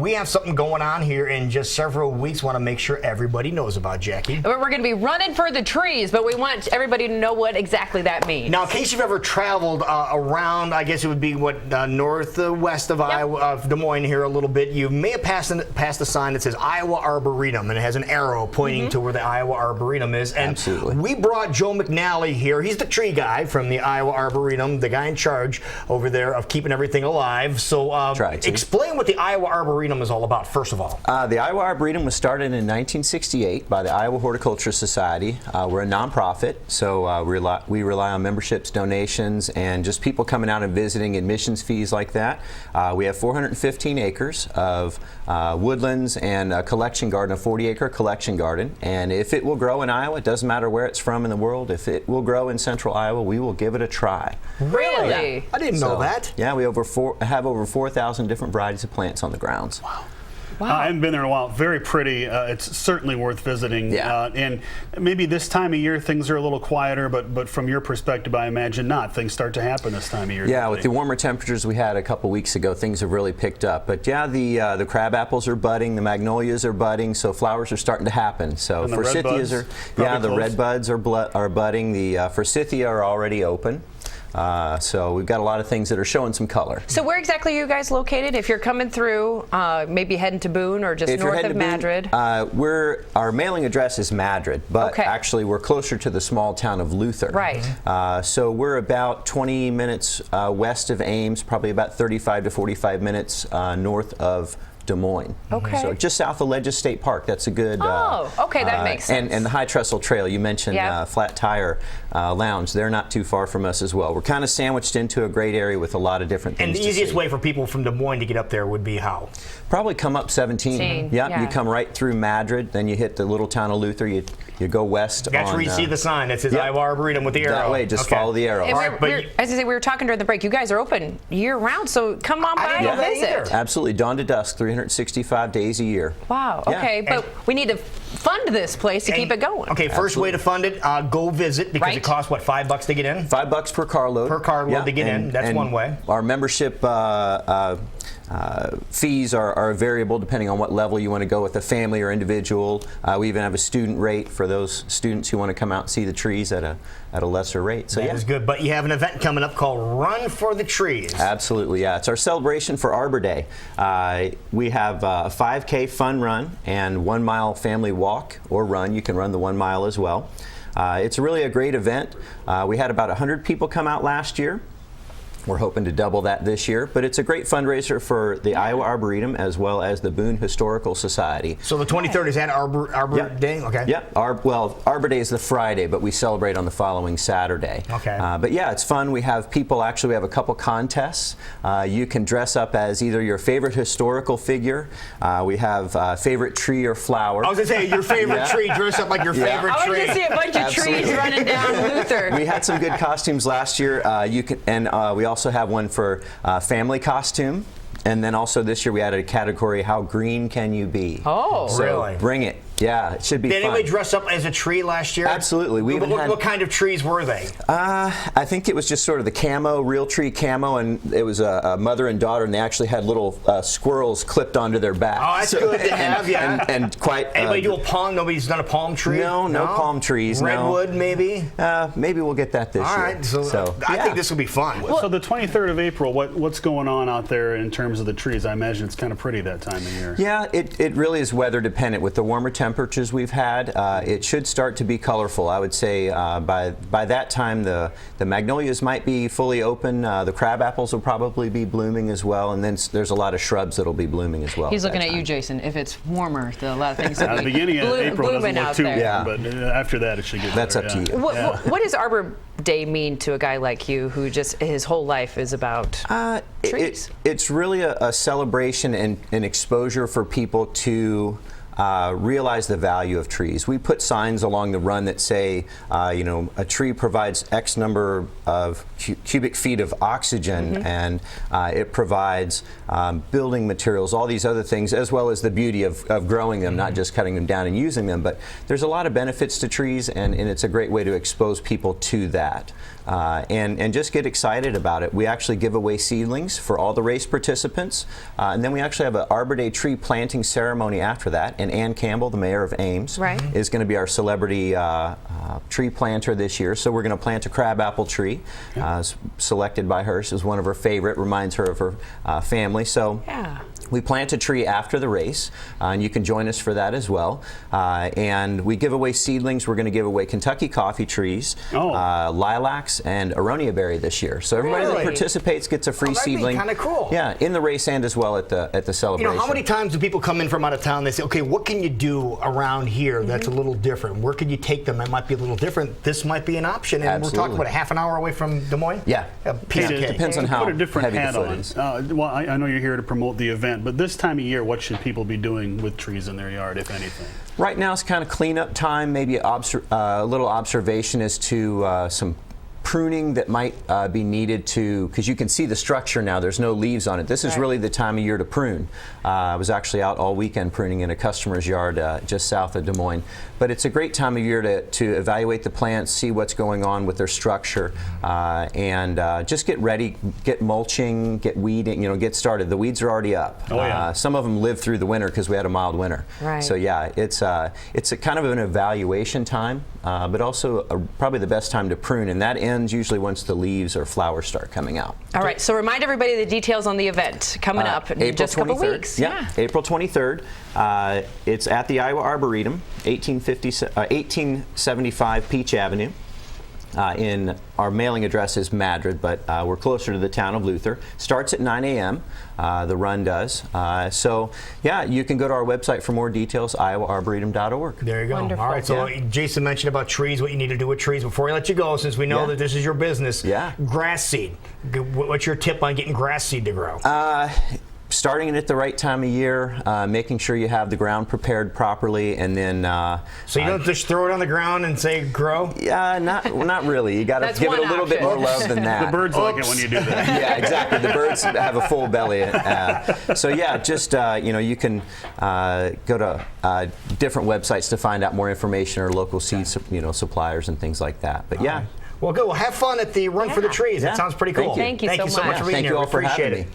we have something going on here in just several weeks. Want to make sure everybody knows about, Jackie. We're going to be running for the trees, but we want everybody to know what exactly that means. Now, in case you've ever traveled around, I guess it would be what northwest of Iowa, of Des Moines here a little bit. You may have passed a sign that says Iowa Arboretum, and it has an arrow pointing to where the Iowa Arboretum is. And Absolutely. we brought Joe McNally here. He's the tree guy from the Iowa Arboretum, the guy in charge over there of keeping everything alive. So explain what the Iowa Arboretum is all about, first of all. The Iowa Arboretum was started in 1968 by the Iowa Horticulture Society. We're a nonprofit, so we rely on memberships, donations, and just people coming out and visiting, admissions fees like that. We have 415 acres of woodlands and a collection garden, a 40-acre collection garden. And if it will grow in Iowa, it doesn't matter where it's from in the world. If it will grow in central Iowa, we will give it a try. Really? Yeah. I didn't know that. Yeah, we have over 4,000 different varieties of plants on the grounds. Wow. Wow. I haven't been there in a while. Very pretty. It's certainly worth visiting. Yeah. And maybe this time of year things are a little quieter, but from your perspective, I imagine not. Things start to happen this time of year. Yeah, with the warmer temperatures we had a couple weeks ago, things have really picked up. But yeah, the crab apples are budding, the magnolias are budding, so flowers are starting to happen. So And the forsythias red are, buds the red buds are budding. The forsythia are already open. So we've got a lot of things that are showing some color. So where exactly are you guys located? If you're coming through, maybe heading to Boone or just north of Madrid? Our mailing address is Madrid, but actually we're closer to the small town of Luther. Right. So we're about 20 minutes west of Ames, probably about 35 to 45 minutes north of Des Moines. Okay. So just south of Ledges State Park. That's a good. Okay, that makes sense. And the High Trestle Trail, you mentioned Flat Tire Lounge. They're not too far from us as well. We're kind of sandwiched into a great area with a lot of different things. And the easiest way for people from Des Moines to get up there would be how? Probably come up 17. Yeah, you come right through Madrid, then you hit the little town of Luther. You go west. That's where you see the sign that says Iowa Arboretum with the arrow. That way, just follow the arrow. As I say, we were talking during the break. You guys are open year-round, so come on by and visit. Absolutely, dawn to dusk, 365 days a year. Wow. Okay, but we need to fund this place to keep it going. Okay, first way to fund it, go visit because it costs what, $5 to get in? $5 per carload. Per carload to get in. That's one way. Our membership fees are variable depending on what level you want to go with, a family or individual. We even have a student rate for those students who want to come out and see the trees at a lesser rate. So that is good. But you have an event coming up called Run for the Trees. Absolutely, yeah. It's our celebration for Arbor Day. We have a 5K fun run and 1 mile family walk or run. You can run the 1 mile as well. It's really a great event. We had about 100 people come out last year. We're hoping to double that this year, but it's a great fundraiser for the Iowa Arboretum as well as the Boone Historical Society. So the 23rd is that Arbor Day? Okay. Yep. Arbor Day is the Friday, but we celebrate on the following Saturday. Okay. But yeah, it's fun. We have people, actually we have a couple contests. You can dress up as either your favorite historical figure. We have favorite tree or flower. I was going to say, your favorite tree, dress up like your favorite tree. I was going to see a bunch of trees running down Luther. We had some good costumes last year. We also have one for family costume, and then also this year we added a category, how green can you be? Oh, so really? Bring it. Yeah, it should be Did fun. anybody dress up as a tree last year? Absolutely. What kind of trees were they? I think it was just sort of the camo, real tree camo, and it was a mother and daughter, and they actually had little squirrles clipped onto their back. Oh, that's good to have, yeah. And quite. Anybody do a palm? Nobody's done a palm tree? No palm trees. Redwood, maybe? Maybe we'll get that this year. All right, so I think this will be fun. So the 23rd of April, what's going on out there in terms of the trees? I imagine it's kind of pretty that time of year. Yeah, it really is weather dependent. With the warmer temperatures we've had, it should start to be colorful. I would say by that time the magnolias might be fully open. The crab apples will probably be blooming as well, and then there's a lot of shrubs that'll be blooming as well. He's looking at you, Jason. If it's warmer, a lot of things will be the beginning of April doesn't look too warm, but after that it should get That's better, up to you. What does Arbor Day mean to a guy like you who just his whole life is about trees? It's really a celebration and an exposure for people to realize the value of trees. We put signs along the run that say, you know, a tree provides X number of cubic feet of oxygen, and it provides building materials, all these other things, as well as the beauty of growing them, not just cutting them down and using them. But there's a lot of benefits to trees, and it's a great way to expose people to that. And just get excited about it. We actually give away seedlings for all the race participants, and then we actually have an Arbor Day tree planting ceremony after that. And Ann Campbell, the mayor of Ames, is going to be our celebrity tree planter this year. So we're going to plant a crabapple tree, selected by her. She's one of her favorite, reminds her of her family. So we plant a tree after the race, and you can join us for that as well. And we give away seedlings. We're going to give away Kentucky coffee trees, lilacs, and aronia berry this year. So everybody that participates gets a free seedling. Kind of cool. Yeah, in the race and as well at the celebration. You know, how many times do people come in from out of town? They say, okay, what can you do around here that's a little different? Where can you take them that might be a little different? This might be an option. And we're talking about a half an hour away from Des Moines? Yeah. It depends on how put a different heavy hat the foot on. is. Well, I know you're here to promote the event, but this time of year, what should people be doing with trees in their yard, if anything? Right now it's kind of cleanup time, maybe a little observation as to some pruning that might be needed to, because you can see the structure now, there's no leaves on it. This is really the time of year to prune. I was actually out all weekend pruning in a customer's yard just south of Des Moines. But it's a great time of year to evaluate the plants, see what's going on with their structure, and just get ready, get mulching, get weeding, you know, get started. The weeds are already up. Some of them lived through the winter because we had a mild winter. So yeah, it's a kind of an evaluation time, but also probably the best time to prune, and that ends usually once the leaves or flowers start coming out. All right, so remind everybody the details on the event coming up in just a couple weeks. Yeah, April 23rd. It's at the Iowa Arboretum, 1875 Peach Avenue. In our mailing address is Madrid, but we're closer to the town of Luther. Starts at 9 a.m. The run does. So yeah, you can go to our website for more details, iowaarboretum.org. There you go. Wonderful. All right, so Jason mentioned about trees, what you need to do with trees. Before we let you go, since we know that this is your business, grass seed. What's your tip on getting grass seed to grow? Starting it at the right time of year, making sure you have the ground prepared properly, and then. So you don't just throw it on the ground and say grow? Yeah, not really. You got to give it a little bit more love than that. The birds like it when you do that. Yeah, exactly. The birds have a full belly. So yeah, just you know, you can go to different websites to find out more information, or local seed suppliers and things like that. But yeah. Well, good. Well, have fun at the Run for the Trees. That sounds pretty cool. Thank you so much. For being Thank here. you all for Appreciate having it. me.